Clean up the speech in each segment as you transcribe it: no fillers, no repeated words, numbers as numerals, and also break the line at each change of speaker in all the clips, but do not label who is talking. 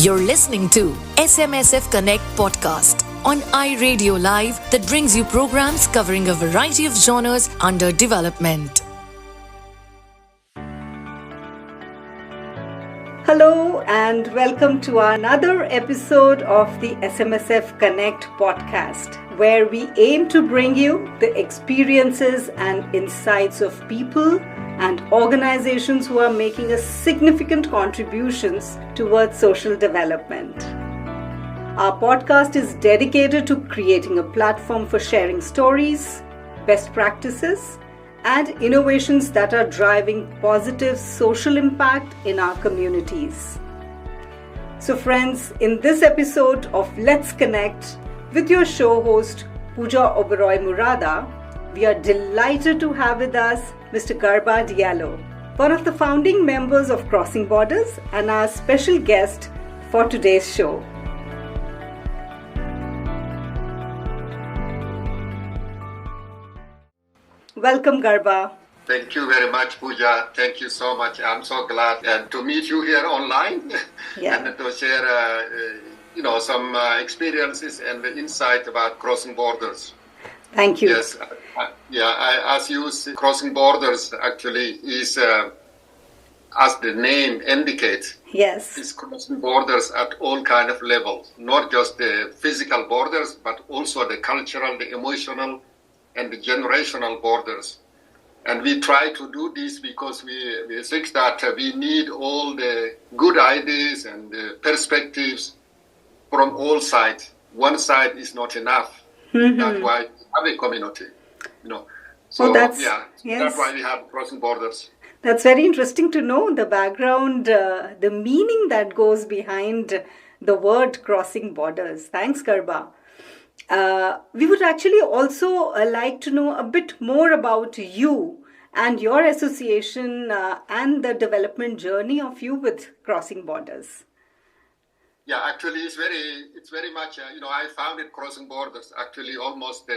You're listening to SMSF Connect podcast on iRadio Live that brings you programs covering a variety of genres under development.
Hello and welcome to another episode of the SMSF Connect podcast, where we aim to bring you the experiences and insights of people and organizations who are making a significant contributions towards social development. Our podcast is dedicated to creating a platform for sharing stories, best practices, and innovations that are driving positive social impact in our communities. So friends, in this episode of Let's Connect with your show host Pooja Murada, we are delighted to have with us Mr. Garba Diallo, one of the founding members of Crossing Borders and our special guest for today's show. Welcome, Garba.
Thank you very much, Pooja. Thank you so much. I'm so glad to meet you here online and to share, some experiences and the insight about crossing borders.
Thank you.
Yes, as you see, crossing borders actually is, as the name indicates, is crossing borders at all kind of levels, not just the physical borders, but also the cultural, the emotional, and the generational borders. And we try to do this because we think that we need all the good ideas and the perspectives from all sides. One side is not enough. Mm-hmm. That's why we have a community, So that's why we have crossing borders.
That's very interesting to know the background, the meaning that goes behind the word crossing borders. Thanks, Garba. We would actually also like to know a bit more about you and your association and the development journey of you with Crossing Borders.
Yeah, actually, it's very much, I founded Crossing Borders actually almost,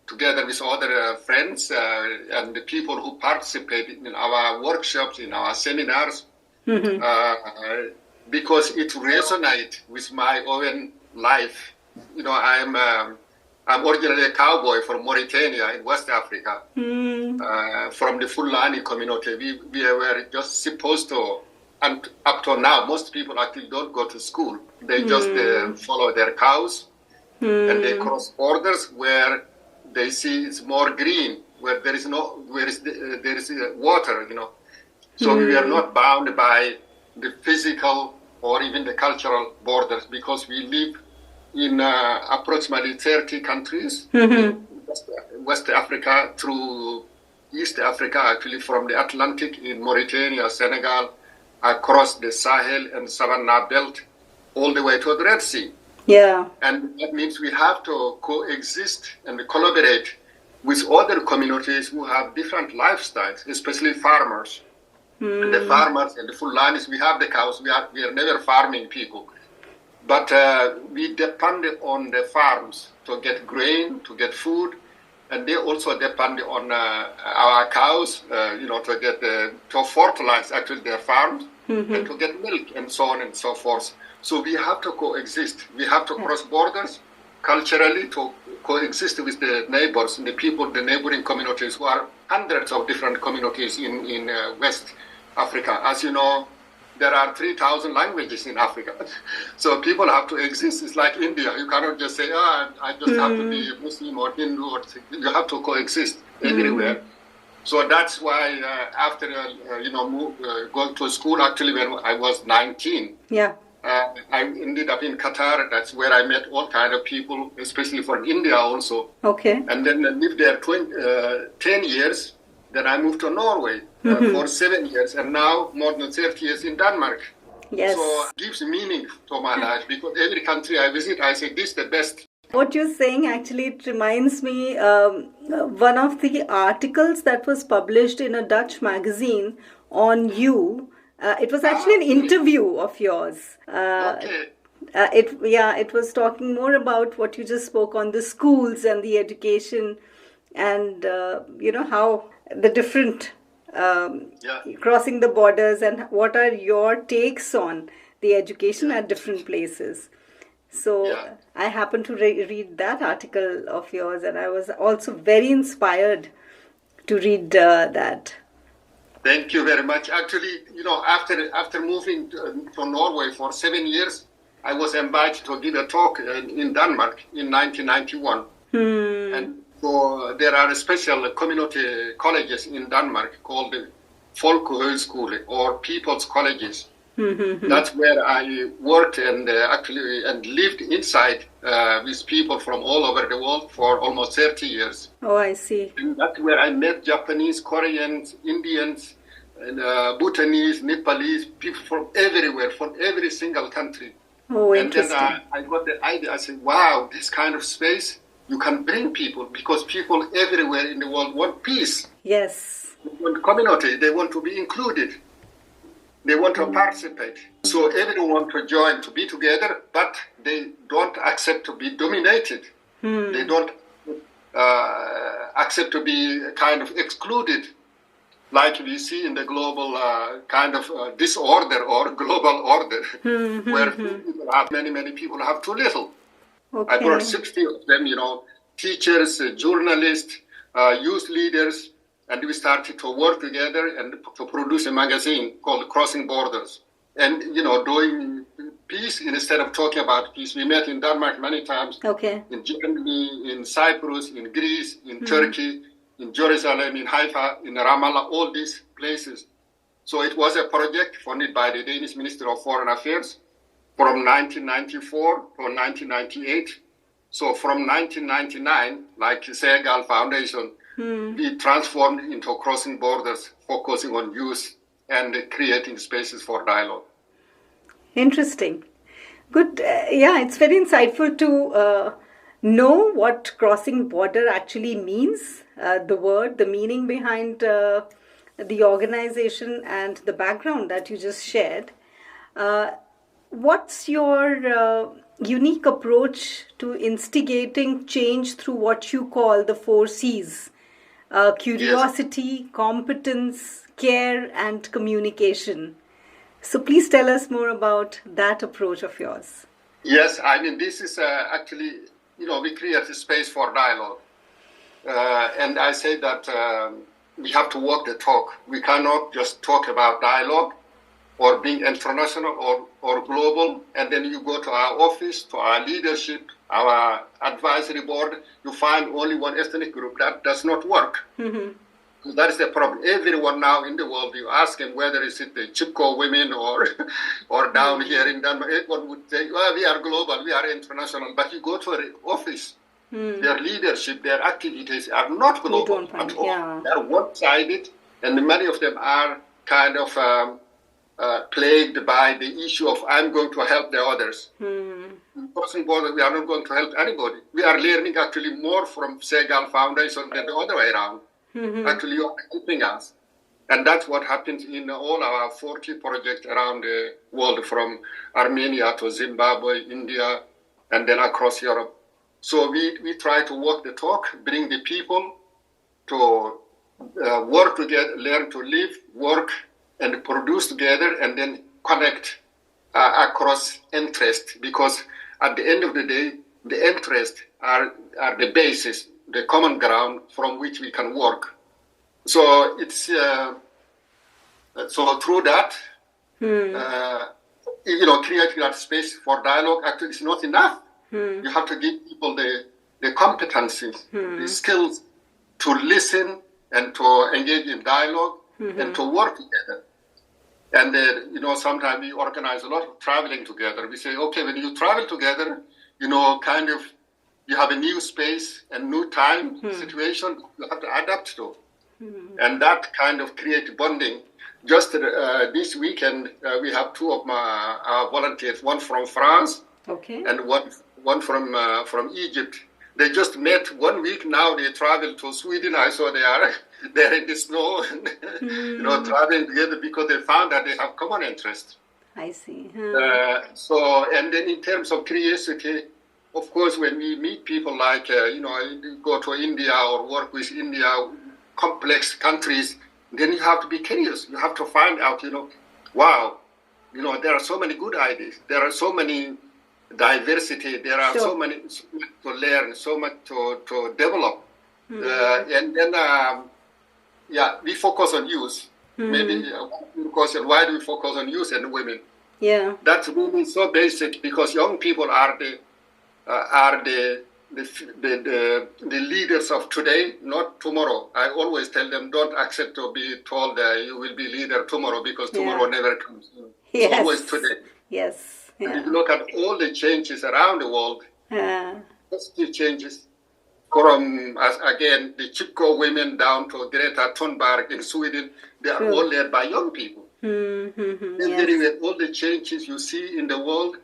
together with other friends and the people who participated in our workshops, in our seminars, because it resonates with my own life. I'm originally a cowboy from Mauritania in West Africa, from the Fulani community. We were just supposed to, and up to now, most people actually don't go to school. They just follow their cows, and they cross borders where they see it's more green, where there is water, So we are not bound by the physical or even the cultural borders because we live in approximately 30 countries, West Africa through East Africa, actually from the Atlantic in Mauritania, Senegal, across the Sahel and Savannah Belt, all the way to the Red Sea.
Yeah.
And that means we have to coexist and collaborate with other communities who have different lifestyles, especially farmers. And the farmers and the Fulanis, we have the cows, we are never farming people. But we depend on the farms to get grain, to get food, and they also depend on our cows, to fertilize actually their farms and to get milk and so on and so forth. So we have to coexist. We have to cross borders culturally to coexist with the neighbors and the people, the neighboring communities who are hundreds of different communities in West Africa. As you know, there are 3,000 languages in Africa. So people have to exist. It's like India. You cannot just say, I just have to be Muslim or Hindu. You have to coexist everywhere. So that's why after, going to school, actually when I was 19, I ended up in Qatar. That's where I met all kind of people, especially from India also.
Okay.
And then I lived there 10 years. Then I moved to Norway for 7 years, and now more than 30 years in Denmark.
Yes.
So it gives meaning to my life because every country I visit, I say, this is the best.
What you're saying actually it reminds me one of the articles that was published in a Dutch magazine on you. It was actually an interview of yours. It was talking more about what you just spoke on, the schools and the education and, how the different crossing the borders, and what are your takes on the education at different places. So I happened to read that article of yours, and I was also very inspired to read that.
Thank you very much. Actually, after moving to Norway for 7 years, I was invited to give a talk in Denmark in 1991. And so there are special community colleges in Denmark called the Folkehøjskole or People's Colleges. That's where I worked and and lived inside with people from all over the world for almost 30 years.
Oh, I see.
And that's where I met Japanese, Koreans, Indians, and, Bhutanese, Nepalese, people from everywhere, from every single country.
Oh, interesting.
And then I got the idea. I said, wow, this kind of space, you can bring people, because people everywhere in the world want peace.
Yes.
They want community. They want to be included. They want to participate. So everyone wants to join, to be together, but they don't accept to be dominated. They don't accept to be kind of excluded, like we see in the global kind of disorder or global order, where people have many people have too little.
Okay.
I brought 60 of them, teachers, journalists, youth leaders, and we started to work together and to produce a magazine called Crossing Borders. And, doing peace instead of talking about peace. We met in Denmark many times.
Okay.
In Germany, in Cyprus, in Greece, in Turkey, in Jerusalem, in Haifa, in Ramallah, all these places. So it was a project funded by the Danish Ministry of Foreign Affairs from 1994 to 1998. So from 1999, like Segal Foundation, we transformed into Crossing Borders, focusing on youth and creating spaces for dialogue.
Interesting. Good. It's very insightful to know what crossing border actually means, the word, the meaning behind the organization and the background that you just shared. What's your unique approach to instigating change through what you call the 4 C's? Curiosity, competence, care, and communication. So please tell us more about that approach of yours.
Yes, this is actually, we create a space for dialogue. And I say that we have to walk the talk. We cannot just talk about dialogue or being international or global, and then you go to our office, to our leadership, our advisory board, you find only one ethnic group. That does not work. That is the problem. Everyone now in the world, you ask them whether it's the Chipko women or down here in Denmark, everyone would say, well, we are global, we are international. But you go to an office, their leadership, their activities are not global at all. Yeah. They are one-sided, and many of them are kind of plagued by the issue of I'm going to help the others. Crossing borders, we are not going to help anybody. We are learning actually more from Segal Foundation than the other way around. Actually, you are helping us. And that's what happens in all our 40 projects around the world, from Armenia to Zimbabwe, India, and then across Europe. So we try to walk the talk, bring the people to work together, learn to live, work, and produce together, and then connect across interest. Because at the end of the day, the interests are the basis, the common ground from which we can work. So it's so through that, creating that space for dialogue actually is not enough. You have to give people the competencies, the skills to listen and to engage in dialogue and to work together. And sometimes we organize a lot of traveling together. We say, okay, when you travel together, you have a new space and new time situation you have to adapt to. And that kind of creates bonding. Just this weekend, we have 2 of our volunteers, one from France and one from Egypt. They just met 1 week now. They travel to Sweden. I saw they're in the snow, traveling together because they found that they have common interest.
I see.
And then in terms of curiosity, of course, when we meet people like, go to India or work with India, complex countries, then you have to be curious. You have to find out, wow, there are so many good ideas. There are so many diversity. There are so much to learn, so much to develop. And then, we focus on youth. Maybe question, why do we focus on youth and women?
Yeah,
that's really so basic, because young people are the leaders of today, not tomorrow. I always tell them, don't accept to be told that you will be leader tomorrow, because tomorrow never comes. It's always today.
Yes. Yeah.
And if you look at all the changes around the world, positive changes, from, again, the Chipko women down to Greta Thunberg in Sweden, they are all led by young people. All the changes you see in the world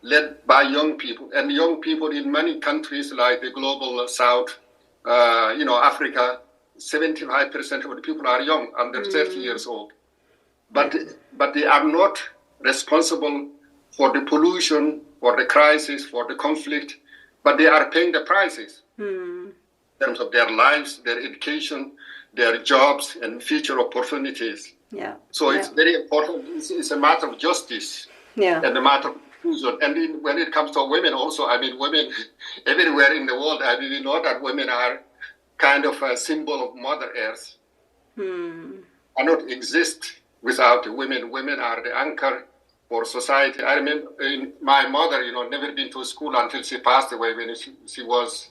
led by young people. And young people in many countries like the global south, Africa, 75% of the people are young, under 30 years old. But they are not responsible for the pollution, for the crisis, for the conflict, but they are paying the prices in terms of their lives, their education, their jobs, and future opportunities.
Yeah.
So it's very important. It's a matter of justice and a matter of inclusion. And when it comes to women also, women everywhere in the world, we know that women are kind of a symbol of Mother Earth. Cannot exist without women. Women are the anchor for society. I remember my mother, never been to school until she passed away when she was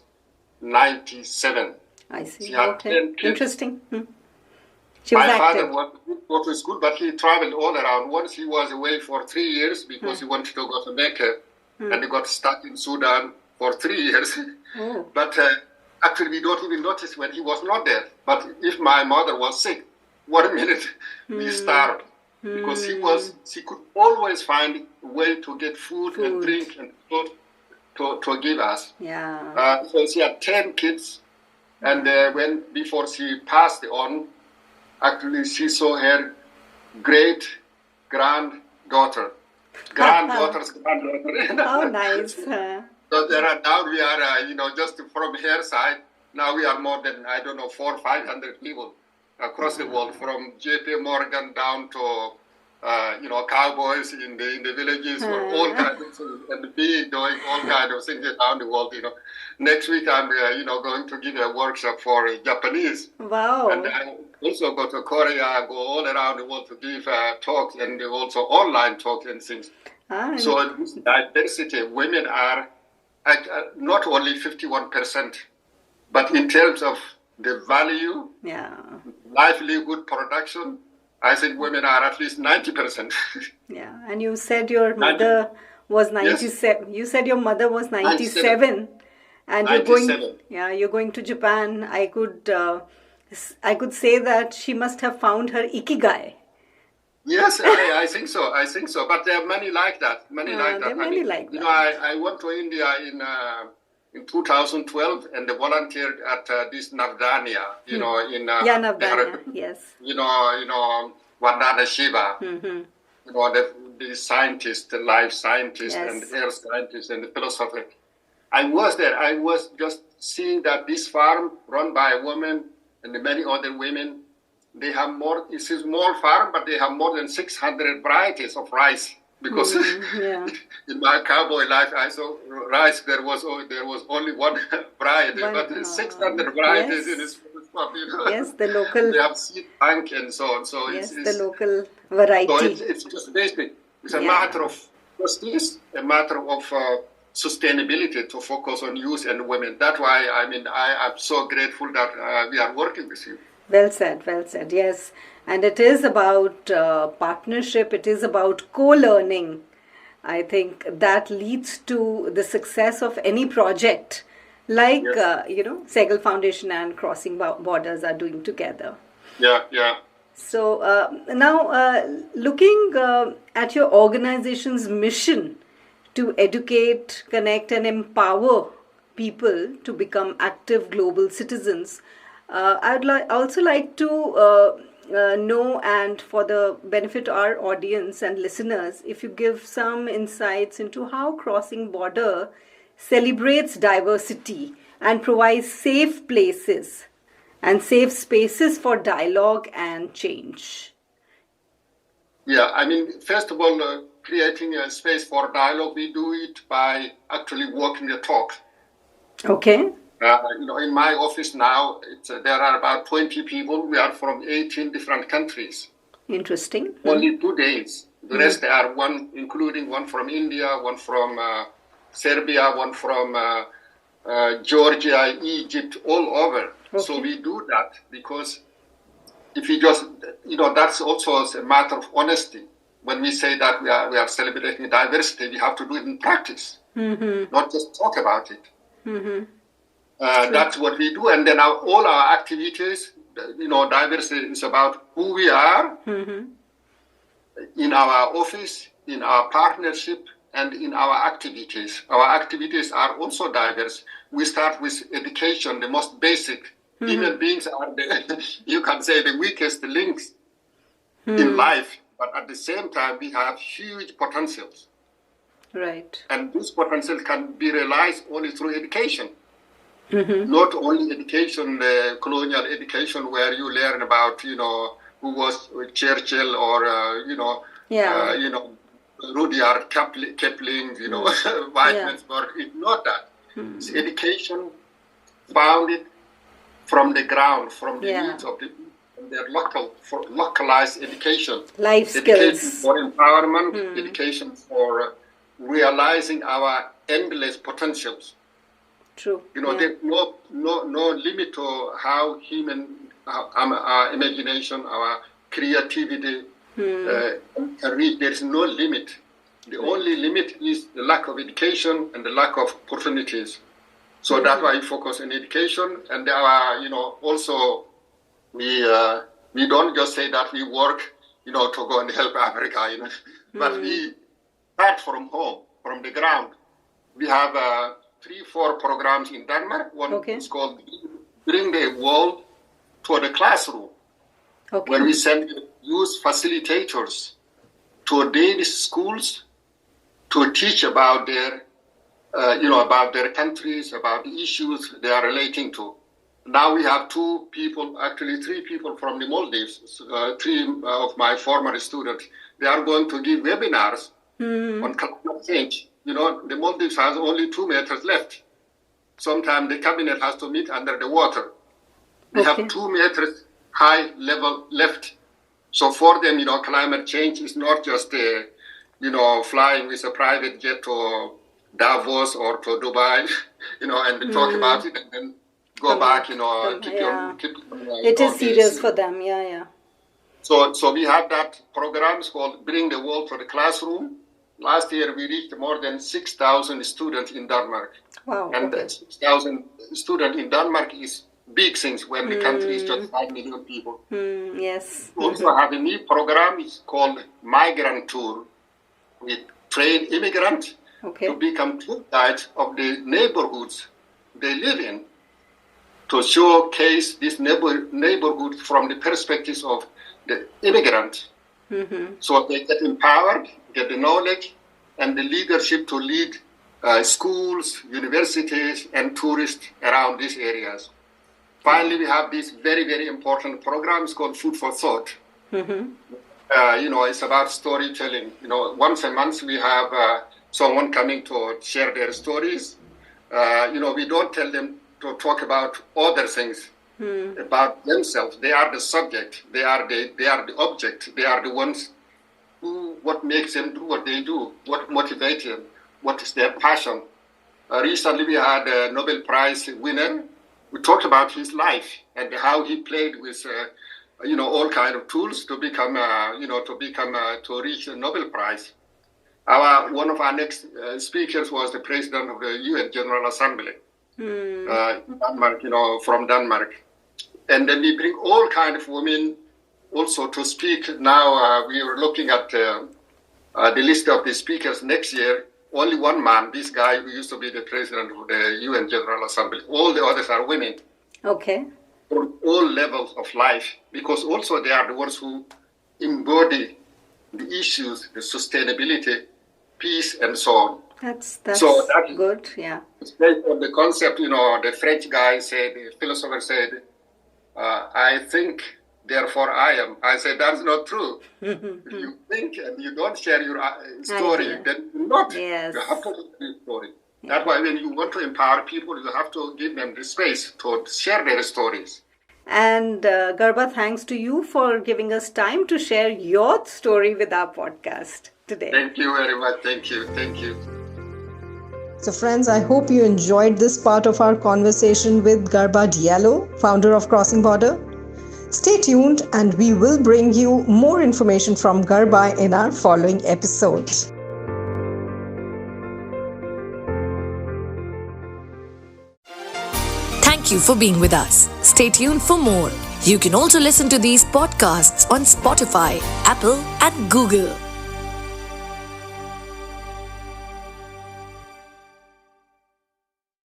97.
I see.
She had 10 kids.
Interesting. She was
my
active.
father wanted to go to school, but he traveled all around. Once he was away for 3 years because he wanted to go to Mecca, and he got stuck in Sudan for 3 years. But actually, we don't even notice when he was not there. But if my mother was sick, 1 minute we starved, because she could always find a way to get food and drink and food to give us.
Yeah.
So she had 10 kids, and before she passed on, actually she saw her great granddaughter. Granddaughter's granddaughter.
Oh, nice.
So now we are, just from her side, now we are more than, 400 or 500 people across the world, from JP Morgan down to, cowboys in the villages, for all kinds of things, and me doing all kinds of things around the world, Next week I'm, going to give a workshop for Japanese.
Wow.
And I also go to Korea, go all around the world to give talks, and also online talks and things. So diversity, women are not only 51%, but in terms of the value, livelihood, production, I think women are at least 90%.
Yeah, and you said your mother was 97. Yes. You said your mother was 97, and 97. You're going to Japan. I could say that she must have found her ikigai.
Yes, I think so. But there are many like that. Many like that. I went to India in 2012 and volunteered at this Navdanya,
Navdanya, yes.
Vandana Shiva, the scientist, the life scientist, and the earth scientist, and the philosopher. I was there. I was just seeing that this farm run by a woman and many other women, they have more, it's a small farm, but they have more than 600 varieties of rice. Because in my cowboy life, I saw rice. There was only one variety, but 600 varieties in this stuff.
Yes, the local.
They have seed bank and so on. So
it's the local variety.
So it's just basic. It's a matter of justice, a matter of sustainability to focus on youth and women. That's why I am so grateful that we are working with you.
Well said, yes. And it is about partnership, it is about co-learning. I think that leads to the success of any project, like, Segal Foundation and Crossing Borders are doing together.
Yeah.
So now looking at your organization's mission to educate, connect and empower people to become active global citizens, I would also like to know, and for the benefit of our audience and listeners, if you give some insights into how Crossing Border celebrates diversity and provides safe places and safe spaces for dialogue and change.
Yeah, I mean, first of all, creating a space for dialogue, we do it by actually walking the talk.
Okay.
In my office now, there are about 20 people. We are from 18 different countries.
Interesting.
Only 2 days. The rest are including one from India, one from Serbia, one from Georgia, Egypt, all over.
Okay.
So we do that because if you just, that's also a matter of honesty. When we say that we are celebrating diversity, we have to do it in practice, not just talk about it. That's what we do. And then all our activities, diversity is about who we are in our office, in our partnership, and in our activities. Our activities are also diverse. We start with education, the most basic. Human beings are you can say, the weakest links in life. But at the same time, we have huge potentials. Right. And this potential can be realized only through education. Not only education, colonial education, where you learn about, who was Churchill or, Rudyard Kipling, Whitemansburg. It's not that. It's education founded from the ground, from the needs of their localized education.
Life skills.
Education for empowerment, education for realizing our endless potentials.
True.
There's no limit to how our imagination, our creativity can reach. There's no limit. The only limit is the lack of education and the lack of opportunities. So that's why we focus on education. And also we don't just say that we work, to go and help Africa, but we start from home, from the ground. We have 3-4 programs in Denmark. One is called Bring the World to the Classroom, where we send youth facilitators to Danish schools to teach about their, about their countries, about the issues they are relating to. Now we have 3 people from the Maldives, 3 of my former students. They are going to give webinars on climate change. The Maldives has only 2 meters left. Sometimes the cabinet has to meet under the water. They have 2 meters high level left. So for them, climate change is not just, flying with a private jet to Davos or to Dubai, and talk about it and then go back,
It is serious for them,
So we have that program. It's called Bring the World to the Classroom. Last year, we reached more than 6,000 students in Denmark.
Wow.
And 6,000 students in Denmark is big things when the country is just 5 million people.
Yes.
We also have a new program. It's called Migrant Tour. We train immigrants to become tour guides of the neighborhoods they live in, to showcase this neighborhood from the perspectives of the immigrant. So they get empowered, get the knowledge and the leadership to lead schools, universities, and tourists around these areas. Finally, we have this very, very important program. It's called Food for Thought. It's about storytelling. Once a month we have someone coming to share their stories. We don't tell them to talk about other things. About themselves. They are the subject. They are the object. They are the ones what makes them do what they do, what motivates them, what is their passion. Recently we had a Nobel Prize winner. We talked about his life and how he played with all kind of tools to become to reach a Nobel Prize. One of our next speakers was the president of the UN General Assembly. Denmark, from Denmark. And then we bring all kinds of women also to speak. Now we are looking at the list of the speakers next year. Only one man, this guy who used to be the president of the UN General Assembly. All the others are women.
Okay.
From all levels of life, because also they are the ones who embody the issues, the sustainability, peace, and so on.
That's good, yeah.
It's based on the concept, the French guy said, the philosopher said, I think, therefore I am. I say that's not true. If you think and you don't share your story, then you're not.
Yes.
You have to share your story. That's why when you want to empower people, you have to give them the space to share their stories.
And Garba, thanks to you for giving us time to share your story with our podcast today.
Thank you very much. Thank you. Thank you.
So friends, I hope you enjoyed this part of our conversation with Garba Diallo, founder of Crossing Border. Stay tuned and we will bring you more information from Garba in our following episodes.
Thank you for being with us. Stay tuned for more. You can also listen to these podcasts on Spotify, Apple, and Google.